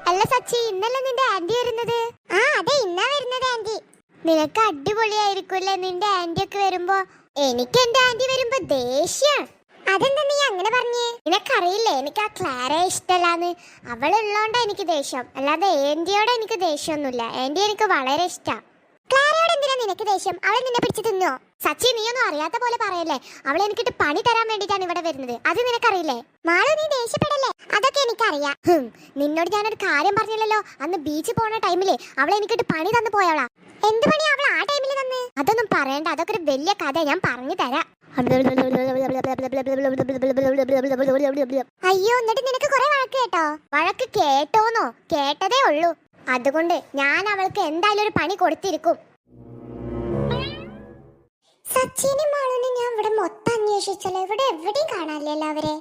അല്ല സച്ചി, ഇന്നലെ നിന്റെ ആന്റി വരുന്നത്? ആ അതെ, ഇന്നാ വരുന്നത് ആന്റി. നിനക്ക് അടിപൊളിയായിരിക്കുമല്ലേ നിന്റെ ആന്റി ഒക്കെ വരുമ്പോ? എനിക്ക് എന്റെ ആന്റി വരുമ്പോ ദേഷ്യം. അതെന്താ നീ അങ്ങനെ പറഞ്ഞേ? നിനക്കറിയില്ലേ എനിക്ക് ആ ക്ലാരയെ ഇഷ്ടല്ലാന്ന്. അവളുള്ളോണ്ടാ എനിക്ക് ദേഷ്യം, അല്ലാതെ ആന്റിയോടെ എനിക്ക് ദേഷ്യമൊന്നുമില്ല. ആന്റി എനിക്ക് വളരെ ഇഷ്ടാ. ക്ലാരയോട് എന്തിനാ നിനക്ക് ദേഷ്യം? അവൾ നിന്നെ പിടിച്ചു തിന്നോ? സച്ചി, നീയൊന്നും അറിയാത്ത പോലെ പറയല്ലേ. അവൾ എനിക്കിട്ട് പണി തരാൻ വേണ്ടിട്ടാണ് ഇവിടെ വരുന്നത്. അത് നിനക്കറിയില്ലേ? മാളു, നീ ദേഷ്യപ്പെടല്ലേ, അതൊക്കെ എനിക്കറിയാം. നിന്നോട് ഞാനൊരു കാര്യം പറഞ്ഞില്ലല്ലോ, അന്ന് ബീച്ചിൽ പോണ ടൈമില് അവളെ എനിക്കിട്ട് പണി തന്നു പോയവളാ. എന്ത് പണി അവൾ ആ ടൈമിൽ തന്ന്? അതൊന്നും പറയണ്ട, അതൊക്കെ ഒരു വലിയ കഥ, ഞാൻ പറഞ്ഞു തരാം. അയ്യോ, എന്നിട്ട് നിനക്ക് കുറെ വഴക്ക് കേട്ടോ? വഴക്ക് കേട്ടോന്നോ? കേട്ടതേ ഉള്ളൂ. അതുകൊണ്ട് ഞാൻ അവൾക്ക് എന്തായാലും ഒരു പണി കൊടുത്തിരിക്കും. സച്ചിനും മാളുവിനെ ഞാൻ ഇവിടെ മൊത്തം അന്വേഷിച്ചല്ലോ, ഇവിടെ എവിടെയും കാണാനില്ലല്ലോ അവരെ.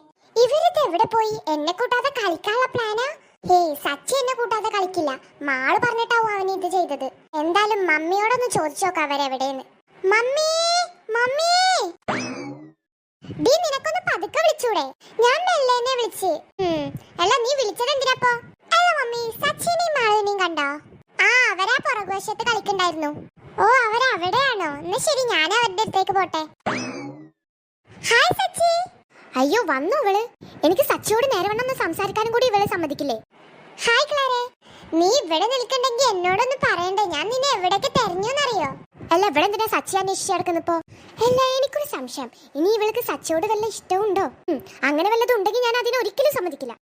ഇവരിത് എവിടെ പോയി? എന്നെ കൂട്ടാതെ കളിക്കാനുള്ള പ്ലാനാ? ഹേയ്, സച്ചി എന്നെ കൂട്ടാതെ കളിക്കില്ല. മാള് പറഞ്ഞിട്ടാവും അവൻ ഇത് ചെയ്തത്. എന്തായാലും മമ്മിയോടൊന്ന് ചോദിച്ചോക്കാം അവരെവിടെയെന്ന്. മമ്മി, മമ്മി, ഡീ നിനക്കൊന്ന് പതുക്കെ വിളിച്ചൂടെ? ഞാൻ മെല്ലേനെ വിളിച്ച്. അല്ല, നീ വിളിച്ചത് എന്തിനാപ്പോ? അല്ല മമ്മി, സച്ചിനെയും മാളുവിനെയും കണ്ടോ? ആ, അവരാ പുറകുവശത്ത് കളിക്കണ്ടായിരുന്നു. ഓ, അവരവിടെയാണോ? എന്നാ ശരി, ഞാൻ അവരുടെ അടുത്തേക്ക് പോട്ടെ. ഹായ് സച്ചി. അയ്യോ, വന്നു ഇവള്. എനിക്ക് സച്ചിയോട് നേരവണ്ണം സംസാരിക്കാനും കൂടി ഇവളെ സമ്മതിക്കില്ലേ? ഹായ് ക്ലാരെ, നീ ഇവിടെ നിൽക്കണ്ടെങ്കിൽ എന്നോടൊന്ന് പറയണ്ടേ? ഞാൻ നിന്നെ എവിടെയൊക്കെ തെരഞ്ഞോന്നറിയോ? അല്ല, ഇവിടെ എന്തിനാ സച്ചി അന്വേഷിച്ചു കിടക്കുന്നപ്പോ? അല്ല, എനിക്കൊരു സംശയം. ഇനി ഇവൾക്ക് സച്ചിയോട് വല്ല ഇഷ്ടമുണ്ടോ? അങ്ങനെ വല്ലതും ഉണ്ടെങ്കിൽ ഞാൻ അതിനെ ഒരിക്കലും സമ്മതിക്കില്ല.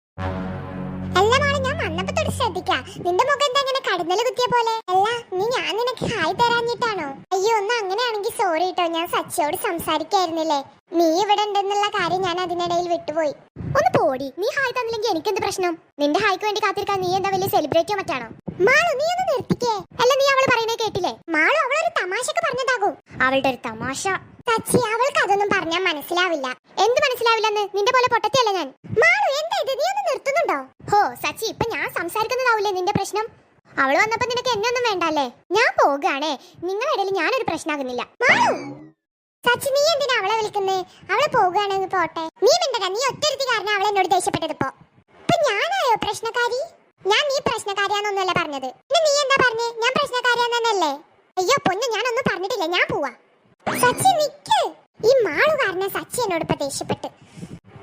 അല്ല മാളെ, ഞാൻ വന്നപ്പോ തൊട്ട് ശ്രദ്ധിക്കാം. നിന്റെ മുഖം എന്താ അങ്ങനെ കടന്നല് കുത്തിയ പോലെ? അല്ല, ഞാൻ നിനക്ക് ഹായ് തരാഞ്ഞിട്ടാണോ? അയ്യോ, ഒന്ന് അങ്ങനെയാണെങ്കിൽ സോറി കേട്ടോ, ഞാൻ സച്ചിയോട് സംസാരിക്കായിരുന്നില്ലേ. നീ ഇവിടെ ഉണ്ടെന്നുള്ള കാര്യം ഞാൻ അതിനിടയിൽ വിട്ടുപോയി. ഒന്ന് പോടി, നീ ഹായ് തന്നില്ലെങ്കിൽ എനിക്കെന്ത് പ്രശ്നം? നിന്റെ ഹായ്ക്ക് വേണ്ടി കാത്തിരിക്കാൻ നീ എന്താ വലിയ സെലിബ്രിറ്റിയോ മറ്റാണോ? മാളു, നീ ഒന്ന് നിർത്തിക്കേ. അല്ല, നീ അവള് പറയുന്നത് കേട്ടില്ലേ? മാളു അവളൊരു തമാശക്ക് പറഞ്ഞതാകും. അവളുടെ ഒരു തമാശ. സച്ചി, അവൾക്ക് അതൊന്നും പറഞ്ഞാൽ മനസ്സിലാവില്ല. എന്ത് മനസ്സിലാവില്ലെന്ന്? നിന്റെ പോലെ പൊട്ടത്തിയല്ല ഞാൻ. മാളു, എന്താ ഇത്? നീ ഒന്ന് നിർത്തുന്നുണ്ടോ? ഹോ സച്ചി, ഇപ്പൊ ഞാൻ സംസാരിക്കുന്നതാവൂലേ നിന്റെ പ്രശ്നം? അവള് വന്നപ്പോ നിനക്ക് എന്നെ ഒന്നും വേണ്ടല്ലേ? ഞാൻ പോകുകയാണേ, നിങ്ങളിടയിൽ ഞാനൊരു പ്രശ്നമാകുന്നില്ല. മാളു, സച്ചി, നീ എന്തിനാ അവളെ വിളിക്കുന്നേ? അവളെ പോകുകയാണെങ്കിൽ പോട്ടെ. നീ മിണ്ടടാ, നീ ഒറ്റരുത്തി കാരണം അവളെ എന്നോട് ദേഷ്യപ്പെട്ടത്. ഇപ്പൊ ഞാനായോ പ്രശ്നക്കാരി? ഞാൻ നീ പ്രശ്നക്കാരിയാന്നൊന്നുമല്ല പറഞ്ഞത്. പിന്നെ നീ എന്താ പറഞ്ഞേ? ഞാൻ പ്രശ്നക്കാരിയാന്നല്ലേ? അയ്യോ പൊന്നു, ഞാനൊന്നും പറഞ്ഞിട്ടില്ല, ഞാൻ പോവാ. സച്ചി നിക്ക്. ഈ മാളു കാരണം സച്ചി എന്നോട് ഇപ്പൊ ദേഷ്യപ്പെട്ട്.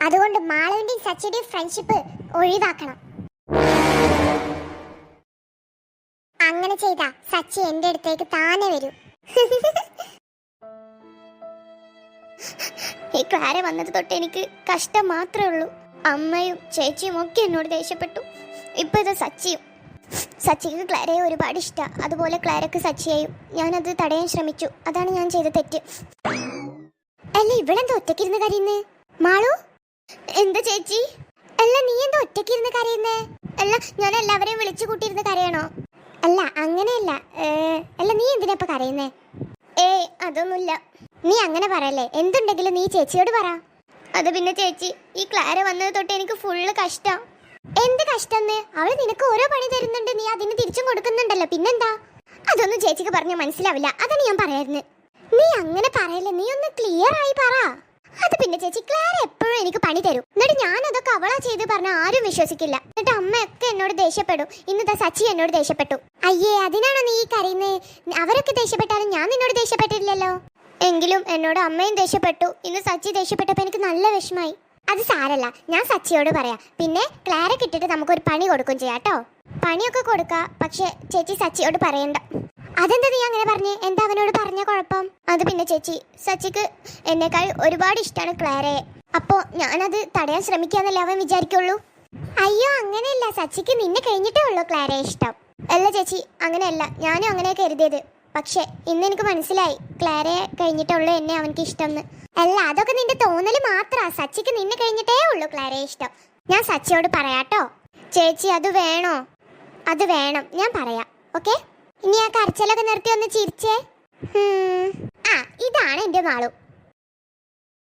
അതുകൊണ്ട് മാളുവിന്റെയും സച്ചിയുടെയും ഫ്രണ്ട്ഷിപ്പ് ഒഴിവാക്കണം. അങ്ങനെ ചെയ്താ സച്ചി എന്റെ അടുത്തേക്ക് താനെ വരും. ഈ ക്ലാര വന്നത് തൊട്ട് എനിക്ക് കഷ്ടം മാത്രമേ ഉള്ളൂ. അമ്മയും ചേച്ചിയും ഒക്കെ എന്നോട് ദേഷ്യപ്പെട്ടു. ഇപ്പൊ ഇത് സച്ചിയും. സച്ചിക്ക് ക്ലാരയെ ഒരുപാട് ഇഷ്ടമാണ്, അതുപോലെ ക്ലാരക്ക് സച്ചിയെയും. ഞാനത് തടയാൻ ശ്രമിച്ചു, അതാണ് ഞാൻ ചെയ്ത തെറ്റ്. അല്ല, ഇവളെന്താ ഒറ്റക്കിരുന്ന് കരയുന്നേ? മാളു, എന്താ ചേച്ചി? അല്ല, നീ എന്താ ഒറ്റക്കിരുന്ന് കരയുന്നേ? അല്ല, ഞാൻ എല്ലാവരെയും വിളിച്ചു കൂട്ടിയിരുന്ന് കരയണോ? അല്ല, അങ്ങനെയല്ല. അല്ല, നീ എന്തിനാ ഇപ്പൊ കരയുന്നേ? അതൊന്നുമില്ല. നീ അങ്ങനെ പറയല്ലേ, എന്തുണ്ടെങ്കിലും നീ ചേച്ചിയോട് പറ. അത് പിന്നെ ചേച്ചി, ഈ ക്ലാര വന്നത് തൊട്ട് എനിക്ക് ഫുള്ള് കഷ്ടം. എന്ത് കഷ്ടന്ന്? അവള് നിനക്ക് ഓരോ പണി തരുന്നുണ്ട്, നീ അതിന് തിരിച്ചും കൊടുക്കുന്നുണ്ടല്ലോ, പിന്നെന്താ? അതൊന്നും ചേച്ചിക്ക് പറഞ്ഞാൽ മനസ്സിലാവില്ല, അതാണ് ഞാൻ പറയായിരുന്നു. നീ അങ്ങനെ പറയല്ലേ, നീ ഒന്ന് ക്ലിയർ ആയി പറ. അത് പിന്നെ ചേച്ചി, ക്ലാര എപ്പോഴും എനിക്ക് പണി തരും, എന്നിട്ട് ഞാൻ അതൊക്കെ അവളാ ചെയ്ത് പറഞ്ഞാൽ ആരും വിശ്വസിക്കില്ല. എന്നിട്ട് അമ്മയൊക്കെ എന്നോട് ദേഷ്യപ്പെടും. ഇന്നത്തെ സച്ചി എന്നോട് ദേഷ്യപ്പെട്ടു. അയ്യേ, അതിനാണോ നീ കരയുന്നേ? അവരൊക്കെ ദേഷ്യപ്പെട്ടാലും ഞാൻ നിന്നോട് ദേഷ്യപ്പെട്ടില്ലല്ലോ. എങ്കിലും എന്നോട് അമ്മയും ദേഷ്യപ്പെട്ടു. ഇന്ന് സച്ചി ദേഷ്യപ്പെട്ടപ്പോൾ എനിക്ക് നല്ല വിഷമായി. അത് സാരല്ല, ഞാൻ സച്ചിയോട് പറയാം. പിന്നെ ക്ലാര കിട്ടിട്ട് നമുക്കൊരു പണി കൊടുക്കും ചെയ്യാട്ടോ. പണിയൊക്കെ കൊടുക്കാം, പക്ഷെ ചേച്ചി സച്ചിയോട് പറയണ്ട. അതെന്താ നീ അങ്ങനെ പറഞ്ഞേ? എന്താ അവനോട് പറഞ്ഞ കുഴപ്പം? അത് പിന്നെ ചേച്ചി, സച്ചിക്ക് എന്നേക്കാൾ ഒരുപാട് ഇഷ്ടമാണ് ക്ലാരയെ. അപ്പോ ഞാനത് തടയാൻ ശ്രമിക്കാന്നല്ലേ അവൻ വിചാരിക്കുള്ളൂ. അയ്യോ, അങ്ങനെയല്ല, സച്ചിക്ക് നിന്നെ കഴിഞ്ഞിട്ടേ ഉള്ളൂ ക്ലാരയെ ഇഷ്ടം. അല്ല ചേച്ചി, അങ്ങനെയല്ല, ഞാനും അങ്ങനെയൊക്കെ കരുതിയത്. പക്ഷെ ഇന്ന് എനിക്ക് മനസ്സിലായി, ക്ലാരയെ കഴിഞ്ഞിട്ടുള്ളൂ എന്നെ അവനക്ക് ഇഷ്ടം. അല്ല, അതൊക്കെ നിന്റെ തോന്നല് മാത്രാ. സച്ചിക്ക് നിന്നെ കഴിഞ്ഞിട്ടേ ഉള്ളൂ ക്ലാരയെ ഇഷ്ടം. ഞാൻ സച്ചിയോട് പറയാട്ടോ. ചേച്ചി, അത് വേണോ? അത് വേണം, ഞാൻ പറയാം. ഓക്കെ, ഇനി ആ കരച്ചിലൊക്കെ നിർത്തി ഒന്ന് ചിരിച്ചേ. ഇതാണ് എന്റെ മാളു.